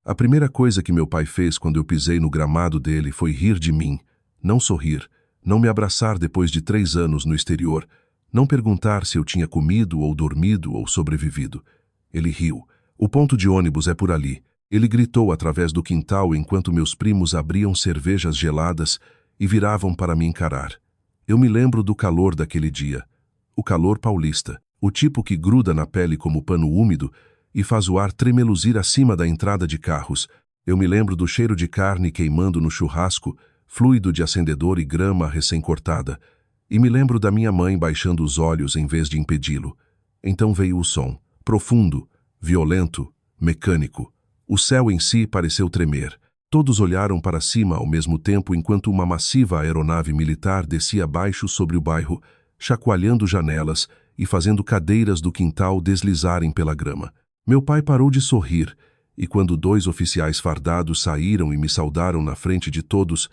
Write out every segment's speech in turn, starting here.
A primeira coisa que meu pai fez quando eu pisei no gramado dele foi rir de mim, não sorrir, não me abraçar depois de 3 anos no exterior, não perguntar se eu tinha comido ou dormido ou sobrevivido. Ele riu. O ponto de ônibus é por ali. Ele gritou através do quintal enquanto meus primos abriam cervejas geladas e viravam para me encarar. Eu me lembro do calor daquele dia. O calor paulista, o tipo que gruda na pele como pano úmido e faz o ar tremeluzir acima da entrada de carros. Eu me lembro do cheiro de carne queimando no churrasco, fluido de acendedor e grama recém-cortada. E me lembro da minha mãe baixando os olhos em vez de impedi-lo. Então veio o som, profundo, violento, mecânico. O céu em si pareceu tremer. Todos olharam para cima ao mesmo tempo enquanto uma massiva aeronave militar descia abaixo sobre o bairro, chacoalhando janelas e fazendo cadeiras do quintal deslizarem pela grama. Meu pai parou de sorrir, e quando 2 oficiais fardados saíram e me saudaram na frente de todos,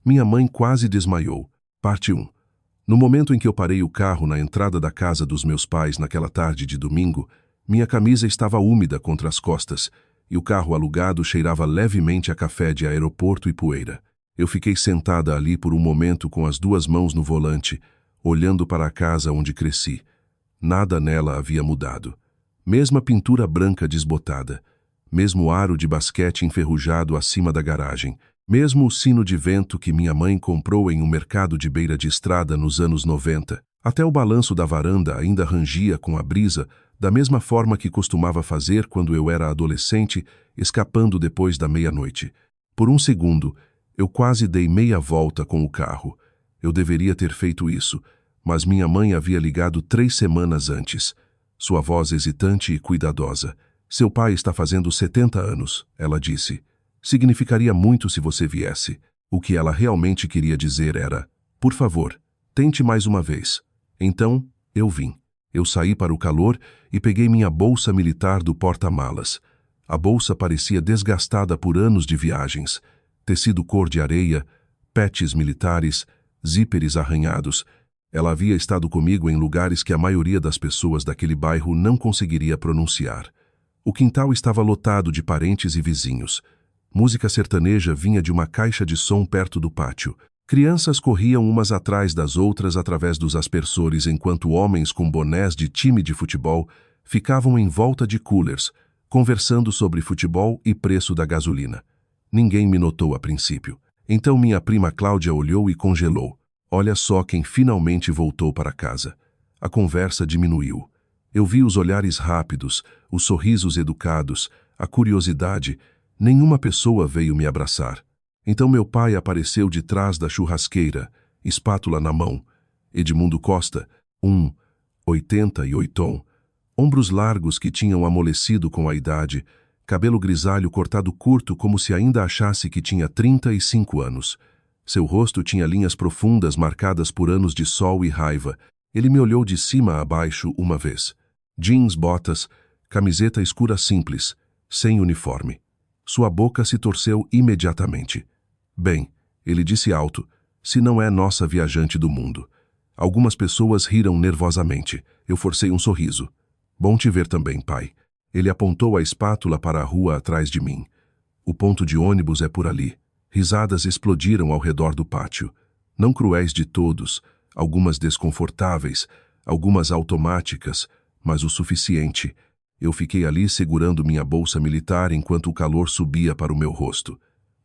minha mãe quase desmaiou. Parte 1. No momento em que eu parei o carro na entrada da casa dos meus pais naquela tarde de domingo, minha camisa estava úmida contra as costas, e o carro alugado cheirava levemente a café de aeroporto e poeira. Eu fiquei sentada ali por um momento com as 2 mãos no volante, olhando para a casa onde cresci. Nada nela havia mudado. Mesma pintura branca desbotada, mesmo aro de basquete enferrujado acima da garagem, mesmo o sino de vento que minha mãe comprou em um mercado de beira de estrada nos anos 90. Até o balanço da varanda ainda rangia com a brisa, da mesma forma que costumava fazer quando eu era adolescente, escapando depois da meia-noite. Por um segundo, eu quase dei meia volta com o carro. Eu deveria ter feito isso, mas minha mãe havia ligado 3 semanas antes. Sua voz hesitante e cuidadosa. Seu pai está fazendo 70 anos, ela disse. Significaria muito se você viesse. O que ela realmente queria dizer era, por favor, tente mais uma vez. Então, eu vim. Eu saí para o calor e peguei minha bolsa militar do porta-malas. A bolsa parecia desgastada por anos de viagens. Tecido cor de areia, patches militares, zíperes arranhados. Ela havia estado comigo em lugares que a maioria das pessoas daquele bairro não conseguiria pronunciar. O quintal estava lotado de parentes e vizinhos. Música sertaneja vinha de uma caixa de som perto do pátio. Crianças corriam umas atrás das outras através dos aspersores enquanto homens com bonés de time de futebol ficavam em volta de coolers, conversando sobre futebol e preço da gasolina. Ninguém me notou a princípio. Então minha prima Cláudia olhou e congelou. Olha só quem finalmente voltou para casa. A conversa diminuiu. Eu vi os olhares rápidos, os sorrisos educados, a curiosidade. Nenhuma pessoa veio me abraçar. Então meu pai apareceu de trás da churrasqueira, espátula na mão. Edmundo Costa, 1,88, ombros largos que tinham amolecido com a idade, cabelo grisalho cortado curto como se ainda achasse que tinha 35 anos. Seu rosto tinha linhas profundas marcadas por anos de sol e raiva. Ele me olhou de cima a baixo uma vez. Jeans, botas, camiseta escura simples, sem uniforme. Sua boca se torceu imediatamente. Bem, ele disse alto, se não é nossa viajante do mundo. Algumas pessoas riram nervosamente. Eu forcei um sorriso. Bom te ver também, pai. Ele apontou a espátula para a rua atrás de mim. O ponto de ônibus é por ali. Risadas explodiram ao redor do pátio. Não cruéis de todos, algumas desconfortáveis, algumas automáticas, mas o suficiente. Eu fiquei ali segurando minha bolsa militar enquanto o calor subia para o meu rosto.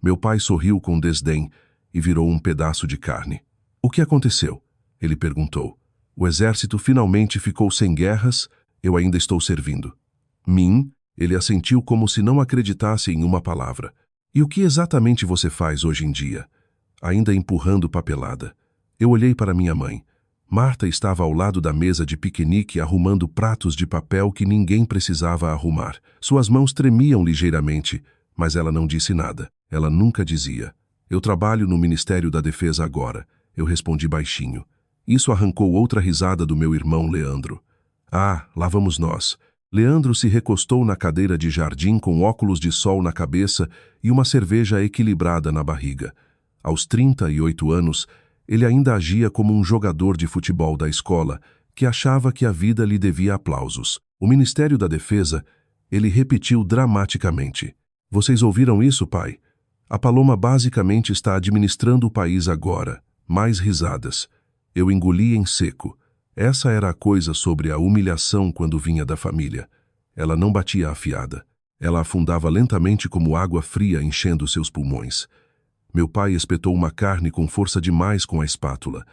Meu pai sorriu com desdém e virou um pedaço de carne. O que aconteceu? Ele perguntou. O exército finalmente ficou sem guerras, eu ainda estou servindo. Mim? Ele assentiu como se não acreditasse em uma palavra. E o que exatamente você faz hoje em dia? Ainda empurrando papelada. Eu olhei para minha mãe. Marta estava ao lado da mesa de piquenique arrumando pratos de papel que ninguém precisava arrumar. Suas mãos tremiam ligeiramente, mas ela não disse nada. Ela nunca dizia. Eu trabalho no Ministério da Defesa agora. Eu respondi baixinho. Isso arrancou outra risada do meu irmão Leandro. Ah, lá vamos nós. Leandro se recostou na cadeira de jardim com óculos de sol na cabeça e uma cerveja equilibrada na barriga. Aos 38 anos, ele ainda agia como um jogador de futebol da escola, que achava que a vida lhe devia aplausos. O Ministério da Defesa, ele repetiu dramaticamente. Vocês ouviram isso, pai? A Paloma basicamente está administrando o país agora. Mais risadas. Eu engoli em seco. Essa era a coisa sobre a humilhação quando vinha da família. Ela não batia afiada. Ela afundava lentamente como água fria enchendo seus pulmões. Meu pai espetou uma carne com força demais com a espátula.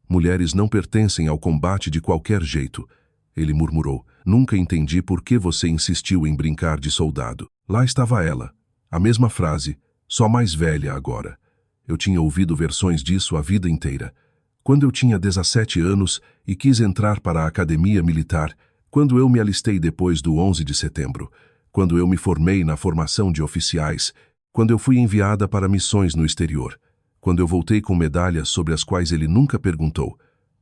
Mulheres não pertencem ao combate de qualquer jeito. Ele murmurou. Nunca entendi por que você insistiu em brincar de soldado. Lá estava ela. A mesma frase, só mais velha agora. Eu tinha ouvido versões disso a vida inteira. Quando eu tinha 17 anos e quis entrar para a academia militar, quando eu me alistei depois do 11 de setembro, quando eu me formei na formação de oficiais, quando eu fui enviada para missões no exterior, quando eu voltei com medalhas sobre as quais ele nunca perguntou.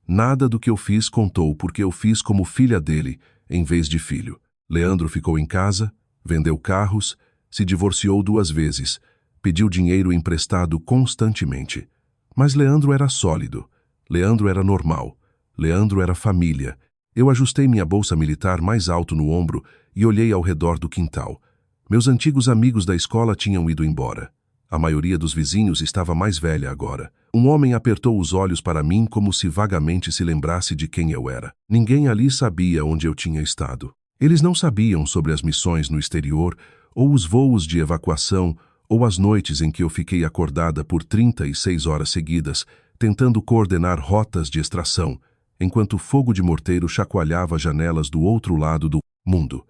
Nada do que eu fiz contou porque eu fiz como filha dele, em vez de filho. Leandro ficou em casa, vendeu carros, se divorciou 2 vezes, pediu dinheiro emprestado constantemente. Mas Leandro era sólido, Leandro era normal, Leandro era família. Eu ajustei minha bolsa militar mais alto no ombro e olhei ao redor do quintal. Meus antigos amigos da escola tinham ido embora. A maioria dos vizinhos estava mais velha agora. Um homem apertou os olhos para mim como se vagamente se lembrasse de quem eu era. Ninguém ali sabia onde eu tinha estado. Eles não sabiam sobre as missões no exterior, ou os voos de evacuação, ou as noites em que eu fiquei acordada por 36 horas seguidas, tentando coordenar rotas de extração, enquanto o fogo de morteiro chacoalhava janelas do outro lado do mundo.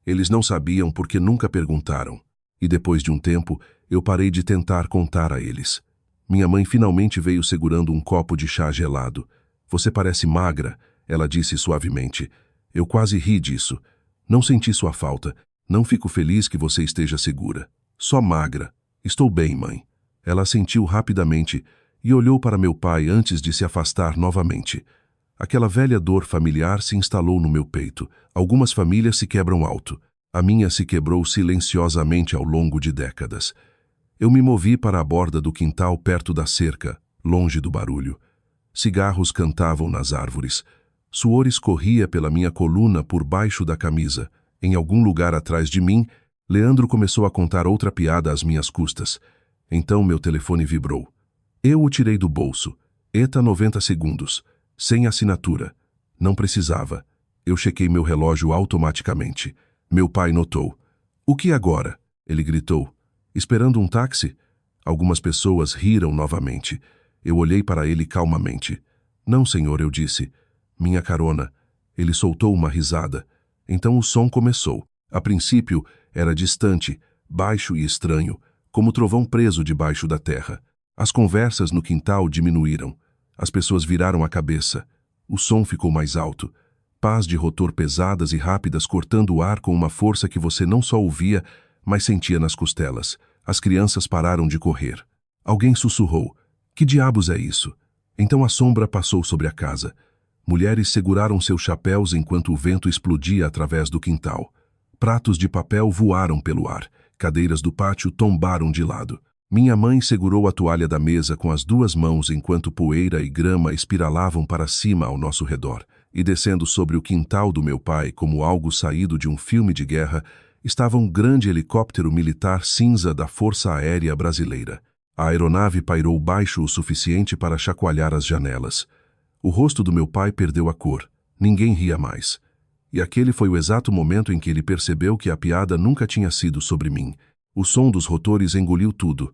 Eles não sabiam porque nunca perguntaram. E depois de um tempo, eu parei de tentar contar a eles. Minha mãe finalmente veio segurando um copo de chá gelado. Você parece magra, ela disse suavemente. Eu quase ri disso. Não senti sua falta. Não fico feliz que você esteja segura. Só magra. Estou bem, mãe. Ela assentiu rapidamente e olhou para meu pai antes de se afastar novamente. Aquela velha dor familiar se instalou no meu peito. Algumas famílias se quebram alto. A minha se quebrou silenciosamente ao longo de décadas. Eu me movi para a borda do quintal perto da cerca, longe do barulho. Cigarros cantavam nas árvores. Suor escorria pela minha coluna por baixo da camisa. Em algum lugar atrás de mim, Leandro começou a contar outra piada às minhas custas. Então meu telefone vibrou. Eu o tirei do bolso. ETA 90 segundos. Sem assinatura. Não precisava. Eu chequei meu relógio automaticamente. Meu pai notou. O que agora? Ele gritou. Esperando um táxi? Algumas pessoas riram novamente. Eu olhei para ele calmamente. Não, senhor, eu disse. Minha carona. Ele soltou uma risada. Então o som começou. A princípio, era distante, baixo e estranho, como trovão preso debaixo da terra. As conversas no quintal diminuíram. As pessoas viraram a cabeça. O som ficou mais alto. Pás de rotor pesadas e rápidas cortando o ar com uma força que você não só ouvia, mas sentia nas costelas. As crianças pararam de correr. Alguém sussurrou. Que diabos é isso? Então a sombra passou sobre a casa. Mulheres seguraram seus chapéus enquanto o vento explodia através do quintal. Pratos de papel voaram pelo ar. Cadeiras do pátio tombaram de lado. Minha mãe segurou a toalha da mesa com as 2 mãos enquanto poeira e grama espiralavam para cima ao nosso redor. E descendo sobre o quintal do meu pai como algo saído de um filme de guerra, estava um grande helicóptero militar cinza da Força Aérea Brasileira. A aeronave pairou baixo o suficiente para chacoalhar as janelas. O rosto do meu pai perdeu a cor. Ninguém ria mais. E aquele foi o exato momento em que ele percebeu que a piada nunca tinha sido sobre mim. O som dos rotores engoliu tudo.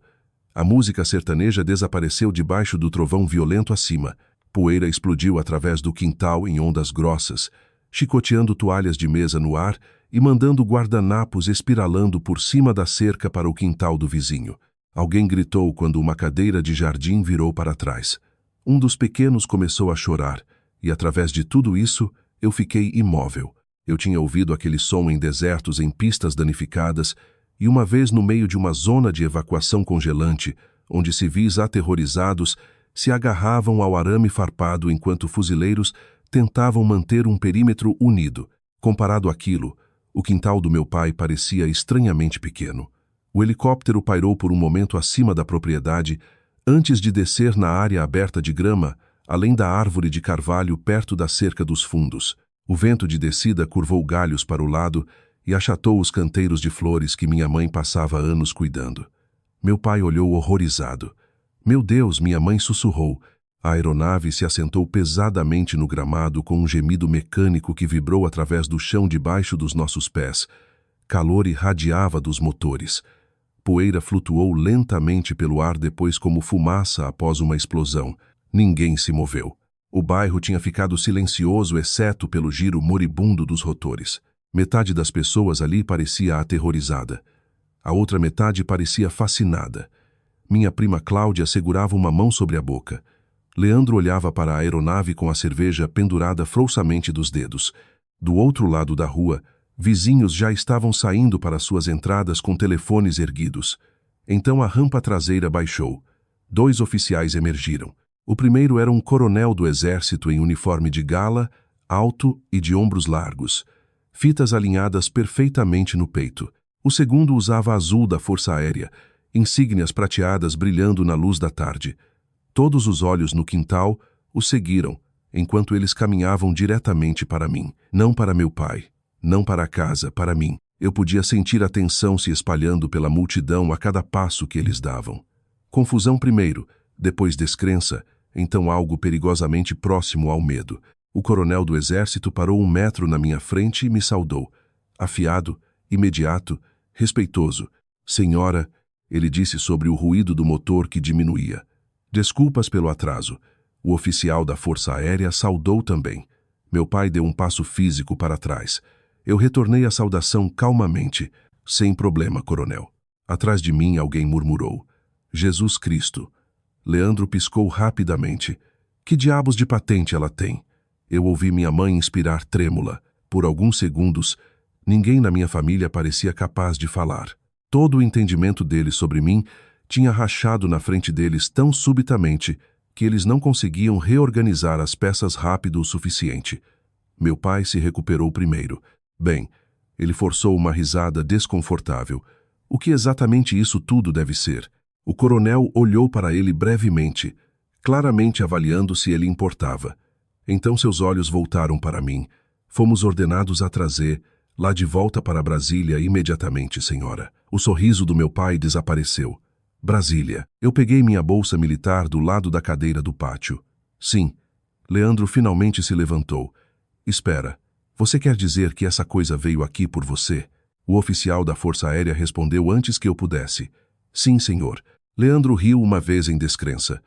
A música sertaneja desapareceu debaixo do trovão violento acima. Poeira explodiu através do quintal em ondas grossas, chicoteando toalhas de mesa no ar e mandando guardanapos espiralando por cima da cerca para o quintal do vizinho. Alguém gritou quando uma cadeira de jardim virou para trás. Um dos pequenos começou a chorar, e através de tudo isso, eu fiquei imóvel. Eu tinha ouvido aquele som em desertos em pistas danificadas, e uma vez no meio de uma zona de evacuação congelante, onde civis aterrorizados se agarravam ao arame farpado enquanto fuzileiros tentavam manter um perímetro unido. Comparado àquilo, o quintal do meu pai parecia estranhamente pequeno. O helicóptero pairou por um momento acima da propriedade, antes de descer na área aberta de grama, além da árvore de carvalho perto da cerca dos fundos. O vento de descida curvou galhos para o lado e achatou os canteiros de flores que minha mãe passava anos cuidando. Meu pai olhou horrorizado. Meu Deus, minha mãe sussurrou. A aeronave se assentou pesadamente no gramado com um gemido mecânico que vibrou através do chão debaixo dos nossos pés. Calor irradiava dos motores. Poeira flutuou lentamente pelo ar depois como fumaça após uma explosão. Ninguém se moveu. O bairro tinha ficado silencioso exceto pelo giro moribundo dos rotores. Metade das pessoas ali parecia aterrorizada. A outra metade parecia fascinada. Minha prima Cláudia segurava uma mão sobre a boca. Leandro olhava para a aeronave com a cerveja pendurada frouxamente dos dedos. Do outro lado da rua, vizinhos já estavam saindo para suas entradas com telefones erguidos. Então a rampa traseira baixou. 2 oficiais emergiram. O primeiro era um coronel do exército em uniforme de gala, alto e de ombros largos. Fitas alinhadas perfeitamente no peito. O segundo usava azul da Força Aérea, insígnias prateadas brilhando na luz da tarde. Todos os olhos no quintal o seguiram, enquanto eles caminhavam diretamente para mim. Não para meu pai, não para a casa, para mim. Eu podia sentir a tensão se espalhando pela multidão a cada passo que eles davam. Confusão primeiro, depois descrença, então algo perigosamente próximo ao medo. O coronel do exército parou 1 metro na minha frente e me saudou. Afiado, imediato, respeitoso. Senhora, ele disse sobre o ruído do motor que diminuía. Desculpas pelo atraso. O oficial da Força Aérea saudou também. Meu pai deu um passo físico para trás. Eu retornei a saudação calmamente. Sem problema, coronel. Atrás de mim alguém murmurou. Jesus Cristo. Leandro piscou rapidamente. Que diabos de patente ela tem? Eu ouvi minha mãe inspirar trêmula. Por alguns segundos, ninguém na minha família parecia capaz de falar. Todo o entendimento deles sobre mim tinha rachado na frente deles tão subitamente que eles não conseguiam reorganizar as peças rápido o suficiente. Meu pai se recuperou primeiro. Bem, ele forçou uma risada desconfortável. O que exatamente isso tudo deve ser? O coronel olhou para ele brevemente, claramente avaliando se ele importava. Então seus olhos voltaram para mim. Fomos ordenados a trazer, lá de volta para Brasília imediatamente, senhora. O sorriso do meu pai desapareceu. Brasília. Eu peguei minha bolsa militar do lado da cadeira do pátio. Sim. Leandro finalmente se levantou. Espera. Você quer dizer que essa coisa veio aqui por você? O oficial da Força Aérea respondeu antes que eu pudesse. Sim, senhor. Leandro riu uma vez em descrença.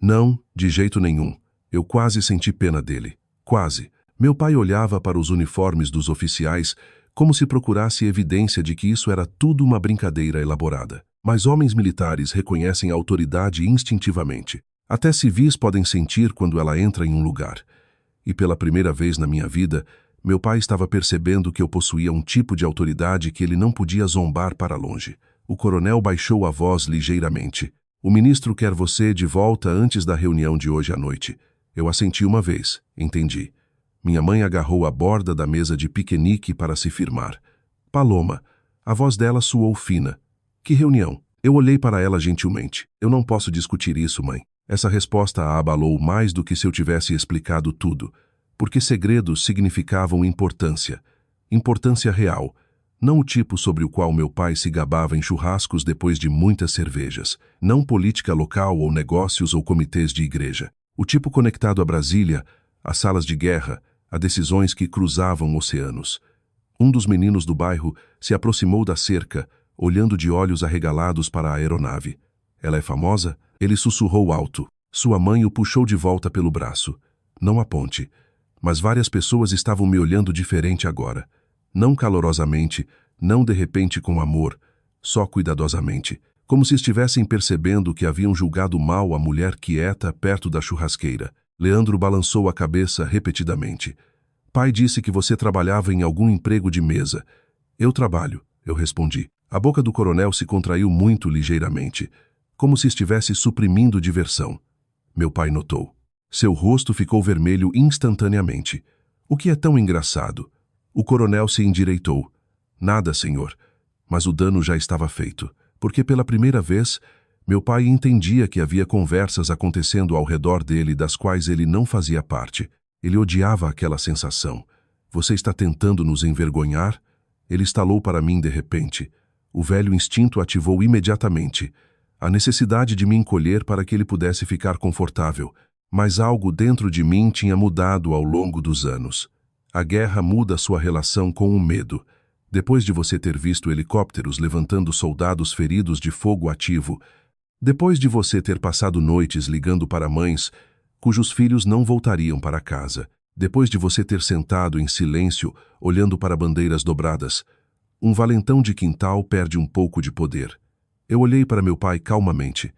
Não, de jeito nenhum. Eu quase senti pena dele. Quase. Meu pai olhava para os uniformes dos oficiais como se procurasse evidência de que isso era tudo uma brincadeira elaborada. Mas homens militares reconhecem a autoridade instintivamente. Até civis podem sentir quando ela entra em um lugar. E pela primeira vez na minha vida, meu pai estava percebendo que eu possuía um tipo de autoridade que ele não podia zombar para longe. O coronel baixou a voz ligeiramente. O ministro quer você de volta antes da reunião de hoje à noite. Eu assenti uma vez, entendi. Minha mãe agarrou a borda da mesa de piquenique para se firmar. Paloma. A voz dela soou fina. Que reunião? Eu olhei para ela gentilmente. Eu não posso discutir isso, mãe. Essa resposta a abalou mais do que se eu tivesse explicado tudo, porque segredos significavam importância. Importância real. Não o tipo sobre o qual meu pai se gabava em churrascos depois de muitas cervejas. Não política local ou negócios ou comitês de igreja. O tipo conectado a Brasília, a salas de guerra, a decisões que cruzavam oceanos. Um dos meninos do bairro se aproximou da cerca, olhando de olhos arregalados para a aeronave. Ela é famosa? Ele sussurrou alto. Sua mãe o puxou de volta pelo braço. Não aponte. Mas várias pessoas estavam me olhando diferente agora. Não calorosamente, não de repente com amor, só cuidadosamente, como se estivessem percebendo que haviam julgado mal a mulher quieta perto da churrasqueira. Leandro balançou a cabeça repetidamente. Pai disse que você trabalhava em algum emprego de mesa. Eu trabalho, eu respondi. A boca do coronel se contraiu muito ligeiramente, como se estivesse suprimindo diversão. Meu pai notou. Seu rosto ficou vermelho instantaneamente. O que é tão engraçado? O coronel se endireitou. Nada, senhor. Mas o dano já estava feito, porque pela primeira vez, meu pai entendia que havia conversas acontecendo ao redor dele das quais ele não fazia parte. Ele odiava aquela sensação. Você está tentando nos envergonhar? Ele estalou para mim de repente. O velho instinto ativou imediatamente. A necessidade de me encolher para que ele pudesse ficar confortável. Mas algo dentro de mim tinha mudado ao longo dos anos. A guerra muda sua relação com o medo. Depois de você ter visto helicópteros levantando soldados feridos de fogo ativo, depois de você ter passado noites ligando para mães cujos filhos não voltariam para casa, depois de você ter sentado em silêncio olhando para bandeiras dobradas, um valentão de quintal perde um pouco de poder. Eu olhei para meu pai calmamente.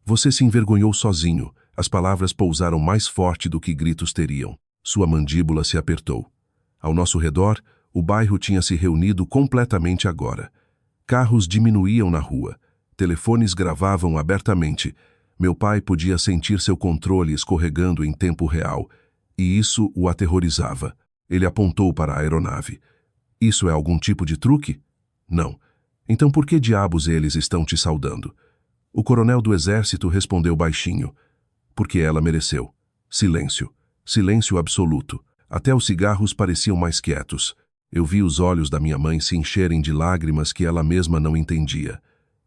Você se envergonhou sozinho. As palavras pousaram mais forte do que gritos teriam. Sua mandíbula se apertou. Ao nosso redor, o bairro tinha se reunido completamente agora. Carros diminuíam na rua. Telefones gravavam abertamente. Meu pai podia sentir seu controle escorregando em tempo real, e isso o aterrorizava. Ele apontou para a aeronave. Isso é algum tipo de truque? Não. Então por que diabos eles estão te saudando? O coronel do exército respondeu baixinho. Porque ela mereceu. Silêncio. Silêncio absoluto. Até os cigarros pareciam mais quietos. Eu vi os olhos da minha mãe se encherem de lágrimas que ela mesma não entendia.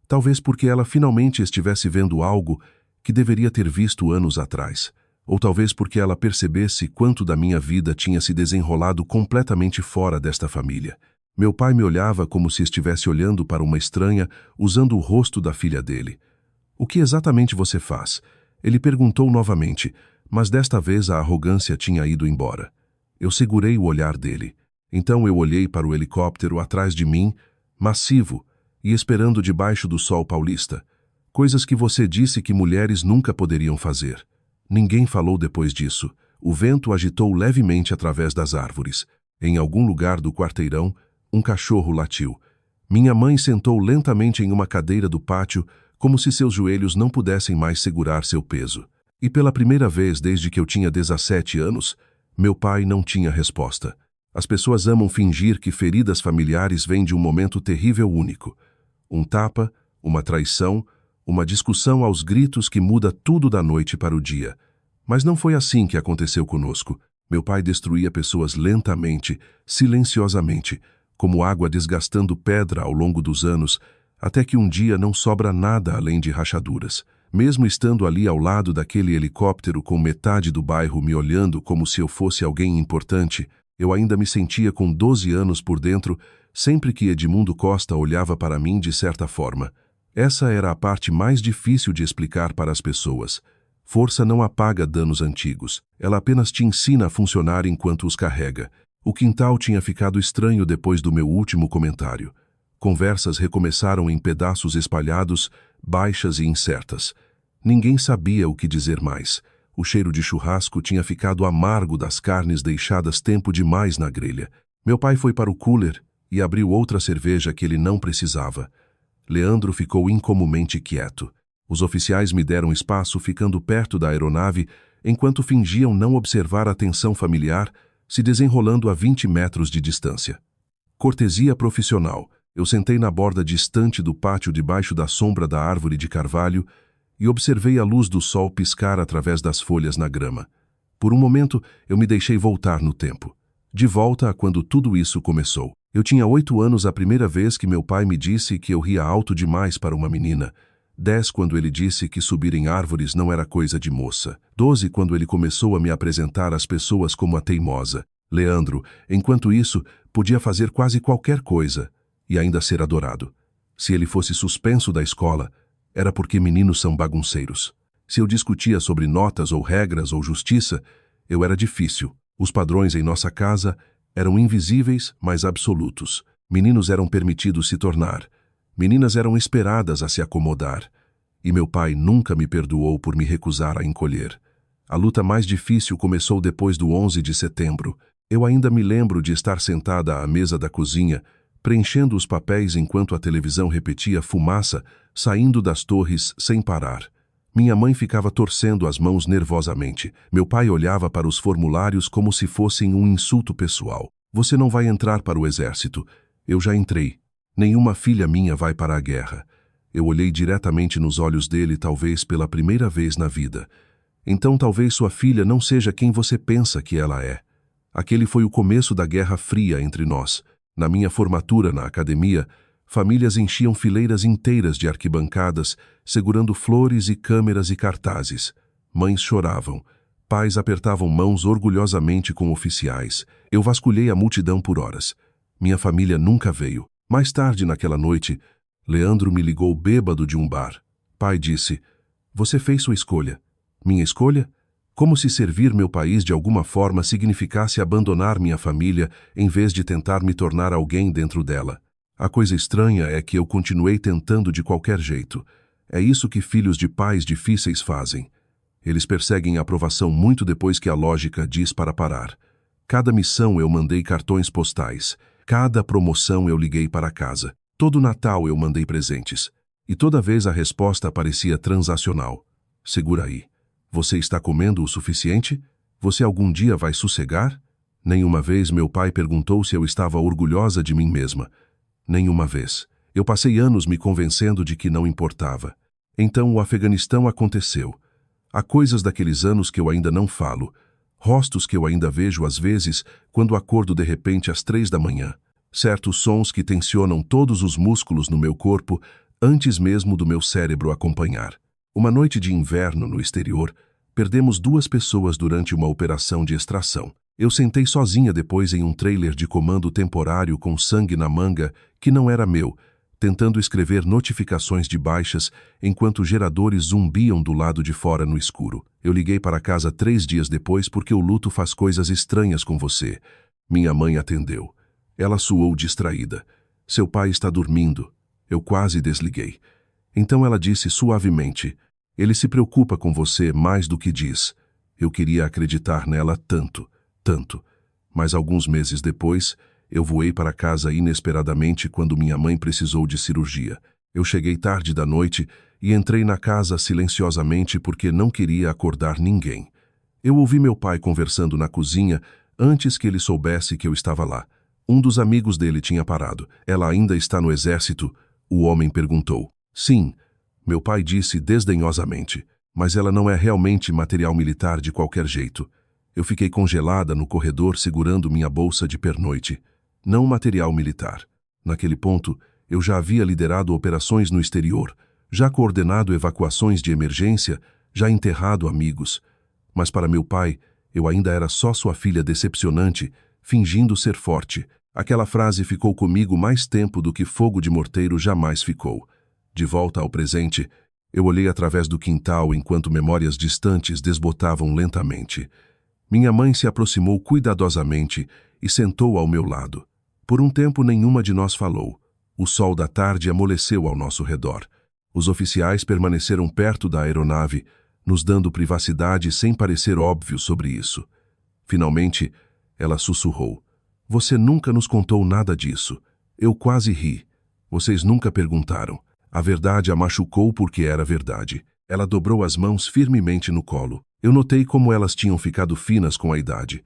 Talvez porque ela finalmente estivesse vendo algo que deveria ter visto anos atrás. Ou talvez porque ela percebesse quanto da minha vida tinha se desenrolado completamente fora desta família. Meu pai me olhava como se estivesse olhando para uma estranha, usando o rosto da filha dele. O que exatamente você faz? Ele perguntou novamente, mas desta vez a arrogância tinha ido embora. Eu segurei o olhar dele. Então eu olhei para o helicóptero atrás de mim, massivo, e esperando debaixo do sol paulista. Coisas que você disse que mulheres nunca poderiam fazer. Ninguém falou depois disso. O vento agitou levemente através das árvores. Em algum lugar do quarteirão, um cachorro latiu. Minha mãe sentou lentamente em uma cadeira do pátio, como se seus joelhos não pudessem mais segurar seu peso. E pela primeira vez desde que eu tinha 17 anos, meu pai não tinha resposta. As pessoas amam fingir que feridas familiares vêm de um momento terrível único. Um tapa, uma traição, uma discussão aos gritos que muda tudo da noite para o dia. Mas não foi assim que aconteceu conosco. Meu pai destruía pessoas lentamente, silenciosamente, como água desgastando pedra ao longo dos anos, até que um dia não sobra nada além de rachaduras. Mesmo estando ali ao lado daquele helicóptero com metade do bairro me olhando como se eu fosse alguém importante, eu ainda me sentia com 12 anos por dentro, sempre que Edmundo Costa olhava para mim de certa forma. Essa era a parte mais difícil de explicar para as pessoas. Força não apaga danos antigos. Ela apenas te ensina a funcionar enquanto os carrega. O quintal tinha ficado estranho depois do meu último comentário. Conversas recomeçaram em pedaços espalhados, baixas e incertas. Ninguém sabia o que dizer mais. O cheiro de churrasco tinha ficado amargo das carnes deixadas tempo demais na grelha. Meu pai foi para o cooler e abriu outra cerveja que ele não precisava. Leandro ficou incomumente quieto. Os oficiais me deram espaço ficando perto da aeronave, enquanto fingiam não observar a tensão familiar se desenrolando a 20 metros de distância. Cortesia profissional. Eu sentei na borda distante do pátio debaixo da sombra da árvore de carvalho e observei a luz do sol piscar através das folhas na grama. Por um momento, eu me deixei voltar no tempo. De volta a quando tudo isso começou. Eu tinha 8 anos a primeira vez que meu pai me disse que eu ria alto demais para uma menina. 10 quando ele disse que subir em árvores não era coisa de moça. 12 quando ele começou a me apresentar às pessoas como a teimosa. Leandro, enquanto isso, podia fazer quase qualquer coisa e ainda ser adorado. Se ele fosse suspenso da escola, era porque meninos são bagunceiros. Se eu discutia sobre notas ou regras ou justiça, eu era difícil. Os padrões em nossa casa eram invisíveis, mas absolutos. Meninos eram permitidos se tornar. Meninas eram esperadas a se acomodar. E meu pai nunca me perdoou por me recusar a encolher. A luta mais difícil começou depois do 11 de setembro. Eu ainda me lembro de estar sentada à mesa da cozinha, preenchendo os papéis enquanto a televisão repetia fumaça saindo das torres sem parar. Minha mãe ficava torcendo as mãos nervosamente. Meu pai olhava para os formulários como se fossem um insulto pessoal. Você não vai entrar para o exército. Eu já entrei. Nenhuma filha minha vai para a guerra. Eu olhei diretamente nos olhos dele, talvez pela primeira vez na vida. Então talvez sua filha não seja quem você pensa que ela é. Aquele foi o começo da Guerra Fria entre nós. Na minha formatura na academia, famílias enchiam fileiras inteiras de arquibancadas, segurando flores e câmeras e cartazes. Mães choravam. Pais apertavam mãos orgulhosamente com oficiais. Eu vasculhei a multidão por horas. Minha família nunca veio. Mais tarde naquela noite, Leandro me ligou bêbado de um bar. Pai disse: "Você fez sua escolha." Minha escolha? Como se servir meu país de alguma forma significasse abandonar minha família em vez de tentar me tornar alguém dentro dela. A coisa estranha é que eu continuei tentando de qualquer jeito. É isso que filhos de pais difíceis fazem. Eles perseguem a aprovação muito depois que a lógica diz para parar. Cada missão eu mandei cartões postais. Cada promoção eu liguei para casa. Todo Natal eu mandei presentes. E toda vez a resposta parecia transacional. Segura aí. Você está comendo o suficiente? Você algum dia vai sossegar? Nenhuma vez meu pai perguntou se eu estava orgulhosa de mim mesma. Nenhuma vez. Eu passei anos me convencendo de que não importava. Então o Afeganistão aconteceu. Há coisas daqueles anos que eu ainda não falo. Rostos que eu ainda vejo às vezes quando acordo de repente às 3 da manhã. Certos sons que tensionam todos os músculos no meu corpo antes mesmo do meu cérebro acompanhar. Uma noite de inverno no exterior, perdemos 2 pessoas durante uma operação de extração. Eu sentei sozinha depois em um trailer de comando temporário com sangue na manga, que não era meu, tentando escrever notificações de baixas enquanto geradores zumbiam do lado de fora no escuro. Eu liguei para casa 3 dias depois porque o luto faz coisas estranhas com você. Minha mãe atendeu. Ela suou distraída. Seu pai está dormindo. Eu quase desliguei. Então ela disse suavemente: "Ele se preocupa com você mais do que diz." Eu queria acreditar nela tanto, tanto. Mas alguns meses depois, eu voei para casa inesperadamente quando minha mãe precisou de cirurgia. Eu cheguei tarde da noite e entrei na casa silenciosamente porque não queria acordar ninguém. Eu ouvi meu pai conversando na cozinha antes que ele soubesse que eu estava lá. Um dos amigos dele tinha parado. "Ela ainda está no exército?" O homem perguntou. "Sim," meu pai disse desdenhosamente, "mas ela não é realmente material militar de qualquer jeito." Eu fiquei congelada no corredor segurando minha bolsa de pernoite. Não material militar. Naquele ponto, eu já havia liderado operações no exterior, já coordenado evacuações de emergência, já enterrado amigos. Mas para meu pai, eu ainda era só sua filha decepcionante, fingindo ser forte. Aquela frase ficou comigo mais tempo do que fogo de morteiro jamais ficou. De volta ao presente, eu olhei através do quintal enquanto memórias distantes desbotavam lentamente. Minha mãe se aproximou cuidadosamente e sentou ao meu lado. Por um tempo nenhuma de nós falou. O sol da tarde amoleceu ao nosso redor. Os oficiais permaneceram perto da aeronave, nos dando privacidade sem parecer óbvio sobre isso. Finalmente, ela sussurrou: "Você nunca nos contou nada disso." Eu quase ri. "Vocês nunca perguntaram." A verdade a machucou porque era verdade. Ela dobrou as mãos firmemente no colo. Eu notei como elas tinham ficado finas com a idade.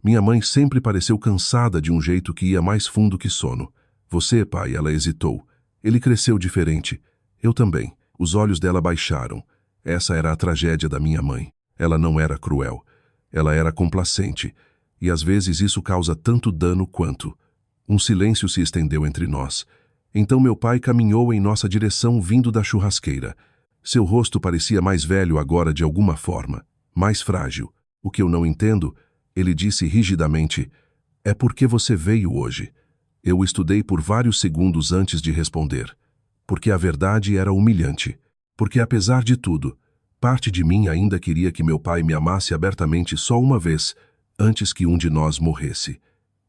Minha mãe sempre pareceu cansada de um jeito que ia mais fundo que sono. "Você, pai," ela hesitou. "Ele cresceu diferente." Eu também. Os olhos dela baixaram. Essa era a tragédia da minha mãe. Ela não era cruel. Ela era complacente. E às vezes isso causa tanto dano quanto. Um silêncio se estendeu entre nós. Então meu pai caminhou em nossa direção vindo da churrasqueira. Seu rosto parecia mais velho agora de alguma forma, mais frágil. "O que eu não entendo," ele disse rigidamente, "é por que você veio hoje." Eu o estudei por vários segundos antes de responder. Porque a verdade era humilhante. Porque apesar de tudo, parte de mim ainda queria que meu pai me amasse abertamente só uma vez, antes que um de nós morresse.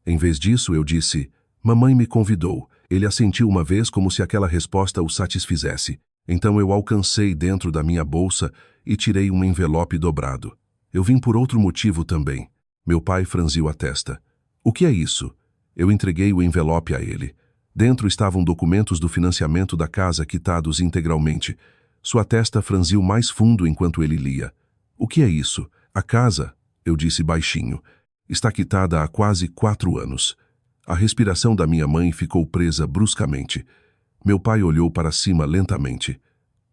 Em vez disso eu disse: "Mamãe me convidou." Ele assentiu uma vez como se aquela resposta o satisfizesse. Então eu alcancei dentro da minha bolsa e tirei um envelope dobrado. "Eu vim por outro motivo também." Meu pai franziu a testa. "O que é isso?" Eu entreguei o envelope a ele. Dentro estavam documentos do financiamento da casa quitados integralmente. Sua testa franziu mais fundo enquanto ele lia. "O que é isso?" "A casa," eu disse baixinho, "está quitada há quase 4 anos." A respiração da minha mãe ficou presa bruscamente. Meu pai olhou para cima lentamente.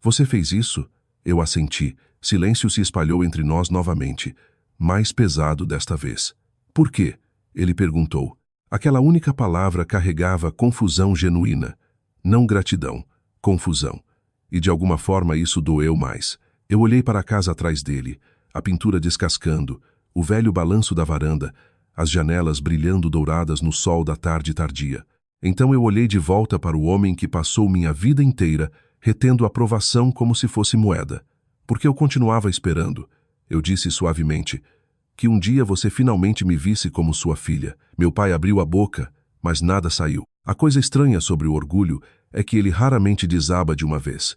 "Você fez isso?" Eu assenti. Silêncio se espalhou entre nós novamente, mais pesado desta vez. "Por quê?" ele perguntou. Aquela única palavra carregava confusão genuína. Não gratidão, confusão. E de alguma forma isso doeu mais. Eu olhei para a casa atrás dele, a pintura descascando, o velho balanço da varanda, as janelas brilhando douradas no sol da tarde tardia. Então eu olhei de volta para o homem que passou minha vida inteira retendo aprovação como se fosse moeda. Porque eu continuava esperando. Eu disse suavemente: que um dia você finalmente me visse como sua filha. Meu pai abriu a boca, mas nada saiu. A coisa estranha sobre o orgulho é que ele raramente desaba de uma vez.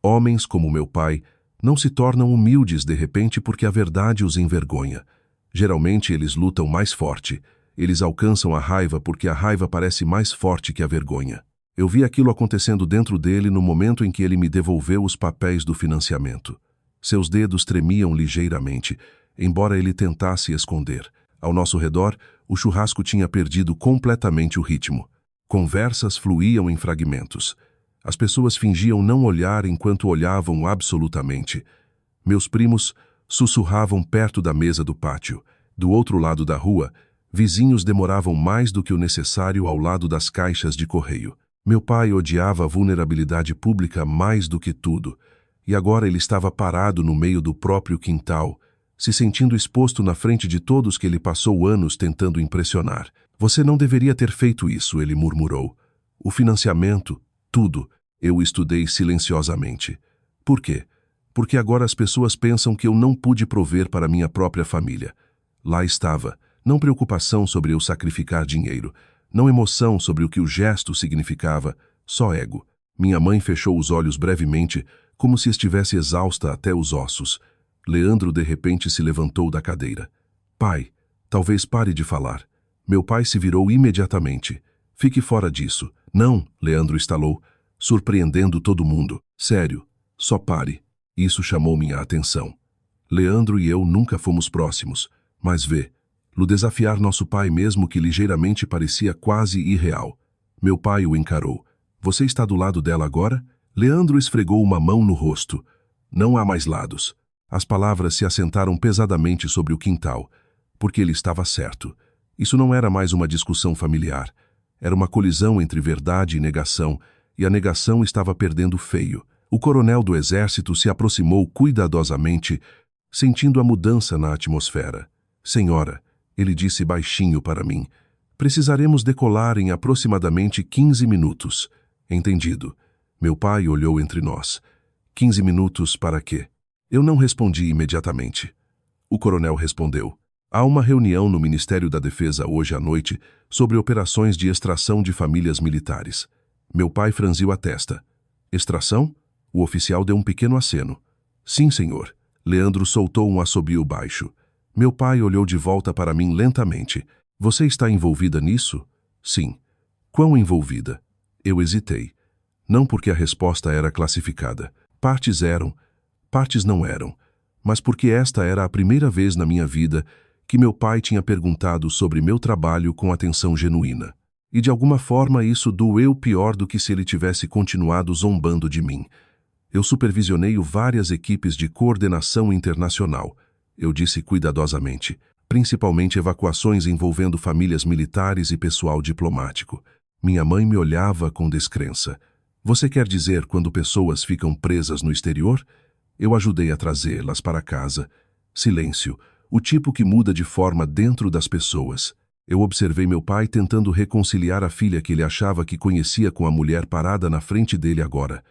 Homens como meu pai não se tornam humildes de repente porque a verdade os envergonha. Geralmente eles lutam mais forte. Eles alcançam a raiva porque a raiva parece mais forte que a vergonha. Eu vi aquilo acontecendo dentro dele no momento em que ele me devolveu os papéis do financiamento. Seus dedos tremiam ligeiramente, embora ele tentasse esconder. Ao nosso redor, o churrasco tinha perdido completamente o ritmo. Conversas fluíam em fragmentos. As pessoas fingiam não olhar enquanto olhavam absolutamente. Meus primos sussurravam perto da mesa do pátio. Do outro lado da rua, vizinhos demoravam mais do que o necessário ao lado das caixas de correio. Meu pai odiava a vulnerabilidade pública mais do que tudo, e agora ele estava parado no meio do próprio quintal, se sentindo exposto na frente de todos que ele passou anos tentando impressionar. Você não deveria ter feito isso, ele murmurou. O financiamento, tudo, eu estudei silenciosamente. Por quê? Porque agora as pessoas pensam que eu não pude prover para minha própria família. Lá estava, não preocupação sobre eu sacrificar dinheiro, não emoção sobre o que o gesto significava, só ego. Minha mãe fechou os olhos brevemente, como se estivesse exausta até os ossos. Leandro de repente se levantou da cadeira. Pai, talvez pare de falar. Meu pai se virou imediatamente. Fique fora disso. Não, Leandro estalou, surpreendendo todo mundo. Sério, só pare. Isso chamou minha atenção. Leandro e eu nunca fomos próximos, mas Lu desafiar nosso pai mesmo que ligeiramente parecia quase irreal. Meu pai o encarou. Você está do lado dela agora? Leandro esfregou uma mão no rosto. Não há mais lados. As palavras se assentaram pesadamente sobre o quintal, porque ele estava certo. Isso não era mais uma discussão familiar. Era uma colisão entre verdade e negação, e a negação estava perdendo feio. O coronel do exército se aproximou cuidadosamente, sentindo a mudança na atmosfera. Senhora, ele disse baixinho para mim, precisaremos decolar em aproximadamente 15 minutos. Entendido. Meu pai olhou entre nós. 15 minutos para quê? Eu não respondi imediatamente. O coronel respondeu. Há uma reunião no Ministério da Defesa hoje à noite sobre operações de extração de famílias militares. Meu pai franziu a testa. Extração? O oficial deu um pequeno aceno. Sim, senhor. Leandro soltou um assobio baixo. Meu pai olhou de volta para mim lentamente. Você está envolvida nisso? Sim. Quão envolvida? Eu hesitei. Não porque a resposta era classificada. Partes eram, partes não eram. Mas porque esta era a primeira vez na minha vida que meu pai tinha perguntado sobre meu trabalho com atenção genuína. E de alguma forma isso doeu pior do que se ele tivesse continuado zombando de mim. Eu supervisionei várias equipes de coordenação internacional. Eu disse cuidadosamente, principalmente evacuações envolvendo famílias militares e pessoal diplomático. Minha mãe me olhava com descrença. Você quer dizer quando pessoas ficam presas no exterior? Eu ajudei a trazê-las para casa. Silêncio, o tipo que muda de forma dentro das pessoas. Eu observei meu pai tentando reconciliar a filha que ele achava que conhecia com a mulher parada na frente dele agora.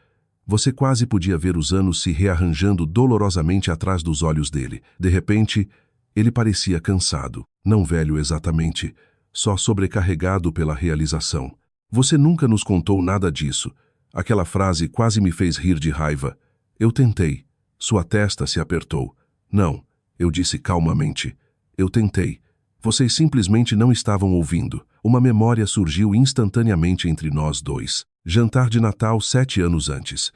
Você quase podia ver os anos se rearranjando dolorosamente atrás dos olhos dele. De repente, ele parecia cansado. Não velho exatamente, só sobrecarregado pela realização. Você nunca nos contou nada disso. Aquela frase quase me fez rir de raiva. Eu tentei. Sua testa se apertou. Não, eu disse calmamente. Eu tentei. Vocês simplesmente não estavam ouvindo. Uma memória surgiu instantaneamente entre nós dois. Jantar de Natal 7 anos antes.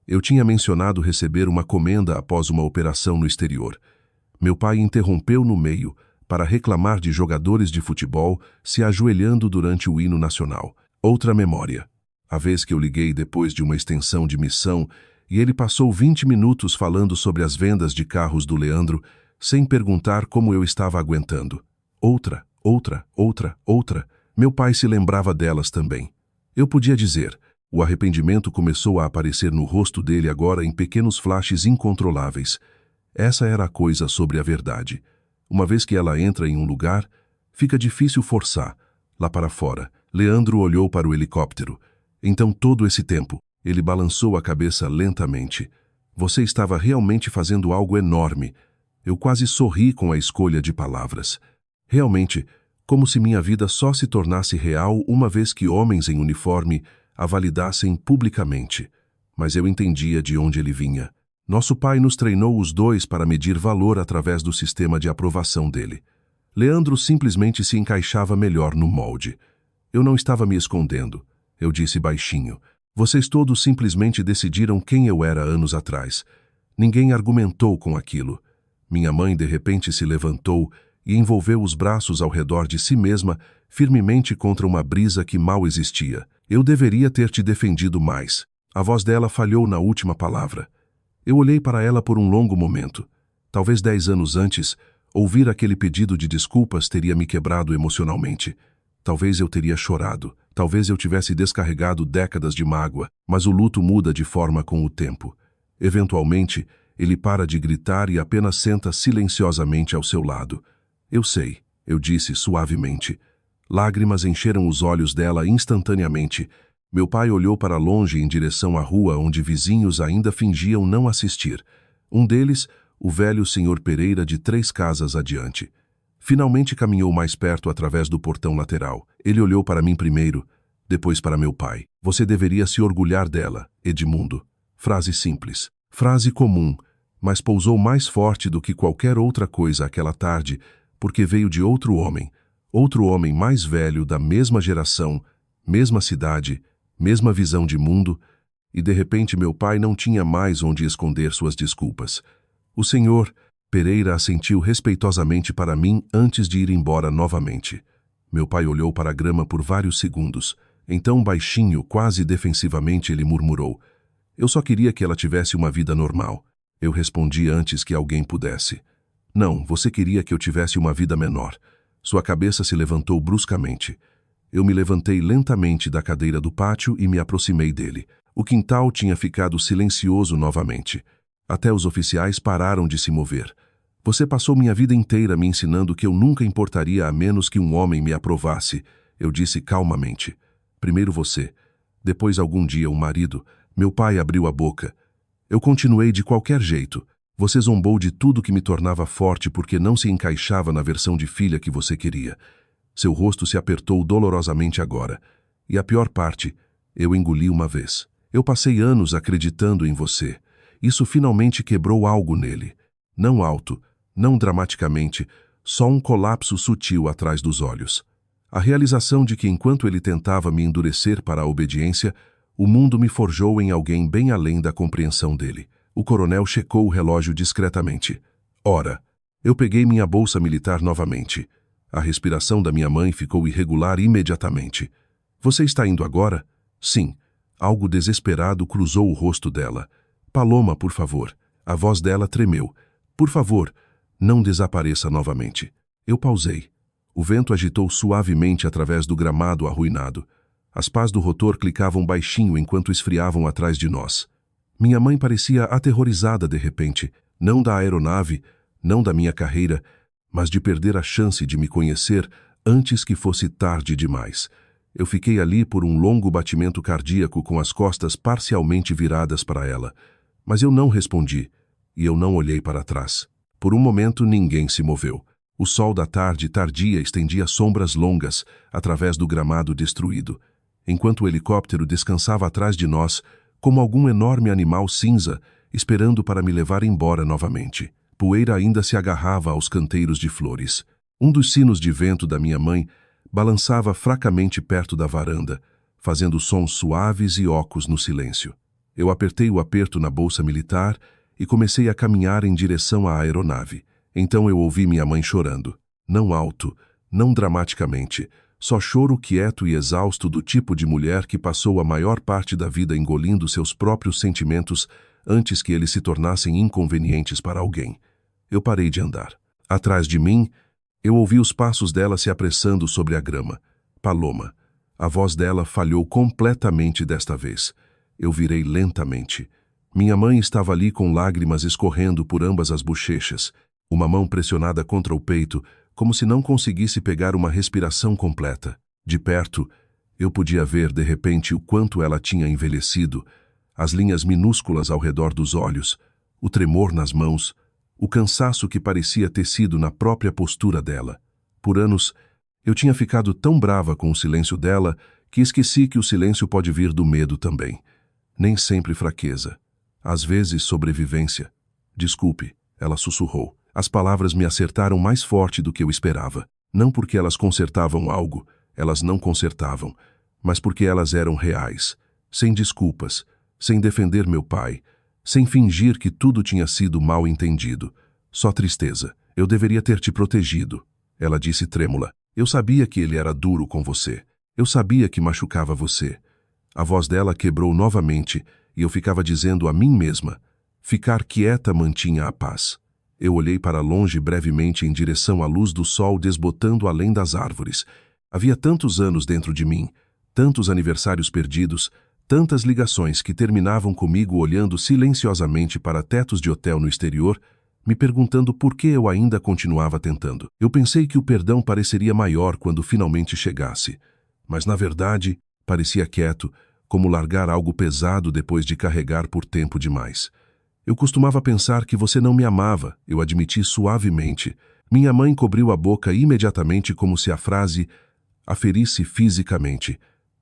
Eu tinha mencionado receber uma comenda após uma operação no exterior. Meu pai interrompeu no meio para reclamar de jogadores de futebol se ajoelhando durante o hino nacional. Outra memória. A vez que eu liguei depois de uma extensão de missão e ele passou 20 minutos falando sobre as vendas de carros do Leandro, sem perguntar como eu estava aguentando. Outra. Meu pai se lembrava delas também. Eu podia dizer, o arrependimento começou a aparecer no rosto dele agora em pequenos flashes incontroláveis. Essa era a coisa sobre a verdade. Uma vez que ela entra em um lugar, fica difícil forçar. Lá para fora, Leandro olhou para o helicóptero. Então todo esse tempo, ele balançou a cabeça lentamente. Você estava realmente fazendo algo enorme. Eu quase sorri com a escolha de palavras. Realmente, como se minha vida só se tornasse real uma vez que homens em uniforme a validassem publicamente. Mas eu entendia de onde ele vinha. Nosso pai nos treinou os dois para medir valor através do sistema de aprovação dele. Leandro simplesmente se encaixava melhor no molde. Eu não estava me escondendo. Eu disse baixinho. Vocês todos simplesmente decidiram quem eu era anos atrás. Ninguém argumentou com aquilo. Minha mãe de repente se levantou e envolveu os braços ao redor de si mesma, firmemente contra uma brisa que mal existia. Eu deveria ter te defendido mais. A voz dela falhou na última palavra. Eu olhei para ela por um longo momento. Talvez 10 anos antes, ouvir aquele pedido de desculpas teria me quebrado emocionalmente. Talvez eu teria chorado. Talvez eu tivesse descarregado décadas de mágoa, mas o luto muda de forma com o tempo. Eventualmente, ele para de gritar e apenas senta silenciosamente ao seu lado. Eu sei, eu disse suavemente. Lágrimas encheram os olhos dela instantaneamente. Meu pai olhou para longe em direção à rua onde vizinhos ainda fingiam não assistir. Um deles, o velho senhor Pereira de 3 casas adiante. Finalmente caminhou mais perto através do portão lateral. Ele olhou para mim primeiro, depois para meu pai. Você deveria se orgulhar dela, Edmundo. Frase simples, frase comum, mas pousou mais forte do que qualquer outra coisa aquela tarde, porque veio de outro homem mais velho da mesma geração, mesma cidade, mesma visão de mundo, e de repente meu pai não tinha mais onde esconder suas desculpas. O senhor Pereira assentiu respeitosamente para mim antes de ir embora novamente. Meu pai olhou para a grama por vários segundos. Então, baixinho, quase defensivamente, ele murmurou. Eu só queria que ela tivesse uma vida normal. Eu respondi antes que alguém pudesse. Não, você queria que eu tivesse uma vida menor. Sua cabeça se levantou bruscamente. Eu me levantei lentamente da cadeira do pátio e me aproximei dele. O quintal tinha ficado silencioso novamente. Até os oficiais pararam de se mover. Você passou minha vida inteira me ensinando que eu nunca importaria a menos que um homem me aprovasse, eu disse calmamente. Primeiro você, depois algum dia o marido. Meu pai abriu a boca. Eu continuei de qualquer jeito. Você zombou de tudo que me tornava forte porque não se encaixava na versão de filha que você queria. Seu rosto se apertou dolorosamente agora. E a pior parte, eu engoli uma vez. Eu passei anos acreditando em você. Isso finalmente quebrou algo nele. Não alto, não dramaticamente, só um colapso sutil atrás dos olhos. A realização de que enquanto ele tentava me endurecer para a obediência, o mundo me forjou em alguém bem além da compreensão dele. O coronel checou o relógio discretamente. Ora, eu peguei minha bolsa militar novamente. A respiração da minha mãe ficou irregular imediatamente. Você está indo agora? Sim. Algo desesperado cruzou o rosto dela. Paloma, por favor. A voz dela tremeu. Por favor, não desapareça novamente. Eu pausei. O vento agitou suavemente através do gramado arruinado. As pás do rotor clicavam baixinho enquanto esfriavam atrás de nós. Minha mãe parecia aterrorizada de repente, não da aeronave, não da minha carreira, mas de perder a chance de me conhecer antes que fosse tarde demais. Eu fiquei ali por um longo batimento cardíaco com as costas parcialmente viradas para ela. Mas eu não respondi, e eu não olhei para trás. Por um momento ninguém se moveu. O sol da tarde tardia estendia sombras longas através do gramado destruído, enquanto o helicóptero descansava atrás de nós, como algum enorme animal cinza, esperando para me levar embora novamente. Poeira ainda se agarrava aos canteiros de flores. Um dos sinos de vento da minha mãe balançava fracamente perto da varanda, fazendo sons suaves e ocos no silêncio. Eu apertei o aperto na bolsa militar e comecei a caminhar em direção à aeronave. Então eu ouvi minha mãe chorando. Não alto, não dramaticamente, só choro quieto e exausto do tipo de mulher que passou a maior parte da vida engolindo seus próprios sentimentos antes que eles se tornassem inconvenientes para alguém. Eu parei de andar. Atrás de mim, eu ouvi os passos dela se apressando sobre a grama. Paloma. A voz dela falhou completamente desta vez. Eu virei lentamente. Minha mãe estava ali com lágrimas escorrendo por ambas as bochechas, uma mão pressionada contra o peito, como se não conseguisse pegar uma respiração completa. De perto, eu podia ver, de repente, o quanto ela tinha envelhecido, as linhas minúsculas ao redor dos olhos, o tremor nas mãos, o cansaço que parecia tecido na própria postura dela. Por anos, eu tinha ficado tão brava com o silêncio dela que esqueci que o silêncio pode vir do medo também. Nem sempre fraqueza. Às vezes, sobrevivência. Desculpe, ela sussurrou. As palavras me acertaram mais forte do que eu esperava. Não porque elas consertavam algo, elas não consertavam, mas porque elas eram reais, sem desculpas, sem defender meu pai, sem fingir que tudo tinha sido mal entendido. Só tristeza. Eu deveria ter te protegido, ela disse trêmula. Eu sabia que ele era duro com você. Eu sabia que machucava você. A voz dela quebrou novamente e eu ficava dizendo a mim mesma. Ficar quieta mantinha a paz. Eu olhei para longe brevemente em direção à luz do sol desbotando além das árvores. Havia tantos anos dentro de mim, tantos aniversários perdidos, tantas ligações que terminavam comigo olhando silenciosamente para tetos de hotel no exterior, me perguntando por que eu ainda continuava tentando. Eu pensei que o perdão pareceria maior quando finalmente chegasse, mas na verdade parecia quieto, como largar algo pesado depois de carregar por tempo demais. Eu costumava pensar que você não me amava, eu admiti suavemente. Minha mãe cobriu a boca imediatamente como se a frase a ferisse fisicamente.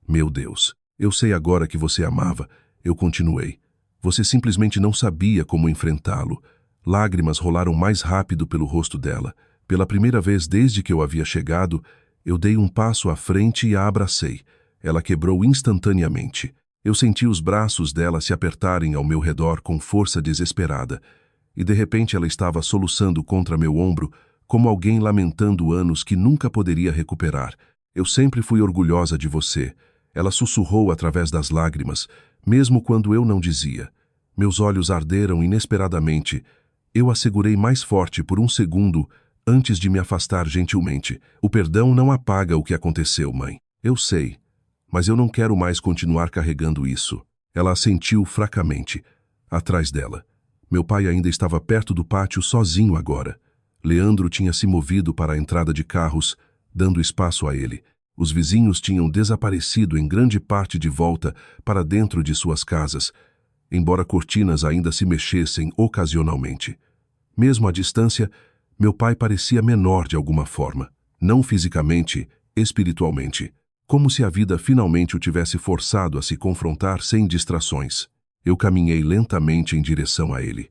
Meu Deus, eu sei agora que você amava, eu continuei. Você simplesmente não sabia como enfrentá-lo. Lágrimas rolaram mais rápido pelo rosto dela. Pela primeira vez desde que eu havia chegado, eu dei um passo à frente e a abracei. Ela quebrou instantaneamente. Eu senti os braços dela se apertarem ao meu redor com força desesperada. E de repente ela estava soluçando contra meu ombro, como alguém lamentando anos que nunca poderia recuperar. Eu sempre fui orgulhosa de você. Ela sussurrou através das lágrimas, mesmo quando eu não dizia. Meus olhos arderam inesperadamente. Eu a segurei mais forte por um segundo antes de me afastar gentilmente. O perdão não apaga o que aconteceu, mãe. Eu sei, mas eu não quero mais continuar carregando isso. Ela assentiu fracamente. Atrás dela. Meu pai ainda estava perto do pátio sozinho agora. Leandro tinha se movido para a entrada de carros, dando espaço a ele. Os vizinhos tinham desaparecido em grande parte de volta para dentro de suas casas, embora cortinas ainda se mexessem ocasionalmente. Mesmo à distância, meu pai parecia menor de alguma forma. Não fisicamente, espiritualmente. Como se a vida finalmente o tivesse forçado a se confrontar sem distrações. Eu caminhei lentamente em direção a ele.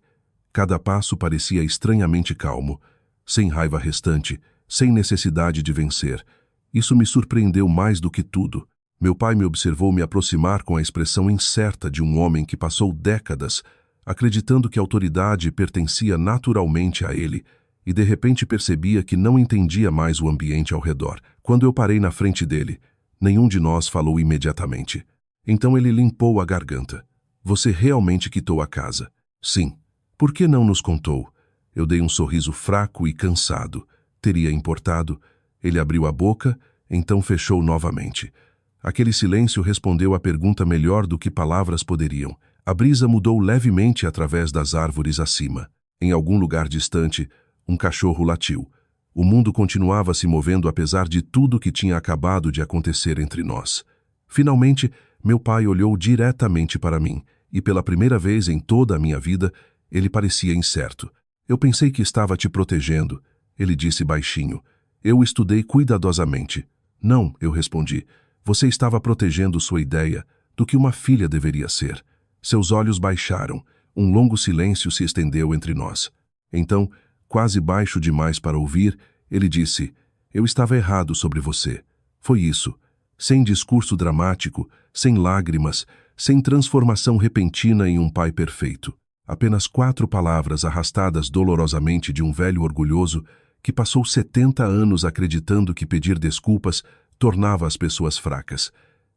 Cada passo parecia estranhamente calmo, sem raiva restante, sem necessidade de vencer. Isso me surpreendeu mais do que tudo. Meu pai me observou me aproximar com a expressão incerta de um homem que passou décadas acreditando que a autoridade pertencia naturalmente a ele, e de repente percebia que não entendia mais o ambiente ao redor. Quando eu parei na frente dele, nenhum de nós falou imediatamente. Então ele limpou a garganta. Você realmente quitou a casa? Sim. Por que não nos contou? Eu dei um sorriso fraco e cansado. Teria importado? Ele abriu a boca, então fechou novamente. Aquele silêncio respondeu à pergunta melhor do que palavras poderiam. A brisa mudou levemente através das árvores acima. Em algum lugar distante, um cachorro latiu. O mundo continuava se movendo apesar de tudo que tinha acabado de acontecer entre nós. Finalmente, meu pai olhou diretamente para mim, e pela primeira vez em toda a minha vida, ele parecia incerto. Eu pensei que estava te protegendo, ele disse baixinho. Eu o estudei cuidadosamente. Não, eu respondi. Você estava protegendo sua ideia do que uma filha deveria ser. Seus olhos baixaram. Um longo silêncio se estendeu entre nós. Então, quase baixo demais para ouvir, ele disse, eu estava errado sobre você. Foi isso. Sem discurso dramático, sem lágrimas, sem transformação repentina em um pai perfeito. Apenas 4 palavras arrastadas dolorosamente de um velho orgulhoso que passou 70 anos acreditando que pedir desculpas tornava as pessoas fracas.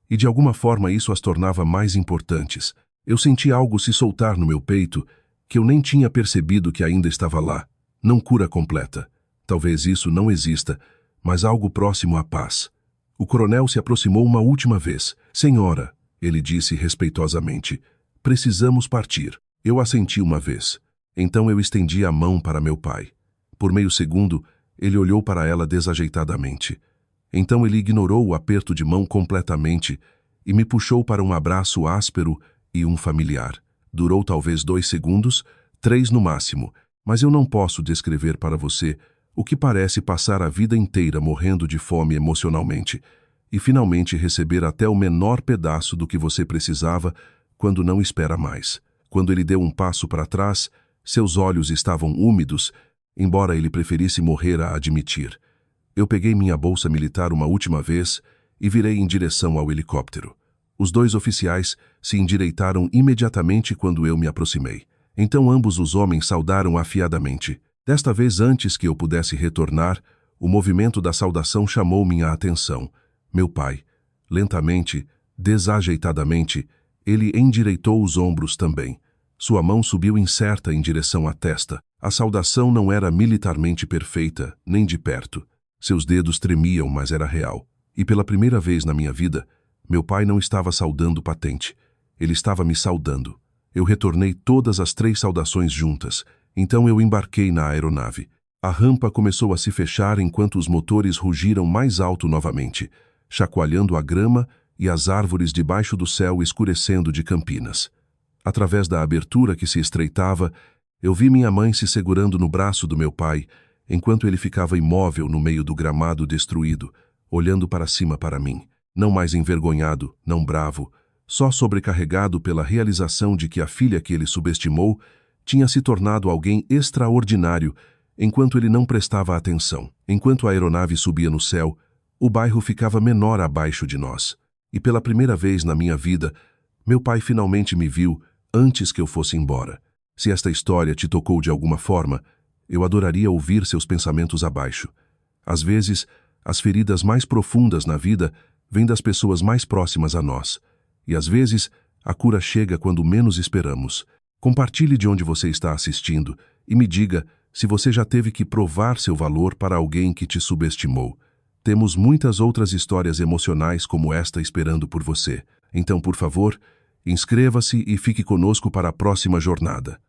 E de alguma forma isso as tornava mais importantes. Eu senti algo se soltar no meu peito que eu nem tinha percebido que ainda estava lá. Não cura completa. Talvez isso não exista, mas algo próximo à paz. O coronel se aproximou uma última vez. Senhora, ele disse respeitosamente, precisamos partir. Eu assenti uma vez. Então eu estendi a mão para meu pai. Por meio segundo, ele olhou para ela desajeitadamente. Então ele ignorou o aperto de mão completamente e me puxou para um abraço áspero e um familiar. Durou talvez 2 segundos, 3 no máximo, mas eu não posso descrever para você o que parece passar a vida inteira morrendo de fome emocionalmente e finalmente receber até o menor pedaço do que você precisava quando não espera mais. Quando ele deu um passo para trás, seus olhos estavam úmidos, embora ele preferisse morrer a admitir. Eu peguei minha bolsa militar uma última vez e virei em direção ao helicóptero. Os 2 oficiais se endireitaram imediatamente quando eu me aproximei. Então ambos os homens saudaram afiadamente. Desta vez, antes que eu pudesse retornar, o movimento da saudação chamou minha atenção. Meu pai, lentamente, desajeitadamente, ele endireitou os ombros também. Sua mão subiu incerta em direção à testa. A saudação não era militarmente perfeita, nem de perto. Seus dedos tremiam, mas era real. E pela primeira vez na minha vida, meu pai não estava saudando patente. Ele estava me saudando. Eu retornei todas as 3 saudações juntas. Então eu embarquei na aeronave. A rampa começou a se fechar enquanto os motores rugiram mais alto novamente, chacoalhando a grama e as árvores debaixo do céu escurecendo de Campinas. Através da abertura que se estreitava, eu vi minha mãe se segurando no braço do meu pai, enquanto ele ficava imóvel no meio do gramado destruído, olhando para cima para mim, não mais envergonhado, não bravo, só sobrecarregado pela realização de que a filha que ele subestimou tinha se tornado alguém extraordinário, enquanto ele não prestava atenção. Enquanto a aeronave subia no céu, o bairro ficava menor abaixo de nós. E pela primeira vez na minha vida, meu pai finalmente me viu antes que eu fosse embora. Se esta história te tocou de alguma forma, eu adoraria ouvir seus pensamentos abaixo. Às vezes, as feridas mais profundas na vida vêm das pessoas mais próximas a nós. E às vezes, a cura chega quando menos esperamos. Compartilhe de onde você está assistindo e me diga se você já teve que provar seu valor para alguém que te subestimou. Temos muitas outras histórias emocionais como esta esperando por você. Então, por favor, inscreva-se e fique conosco para a próxima jornada.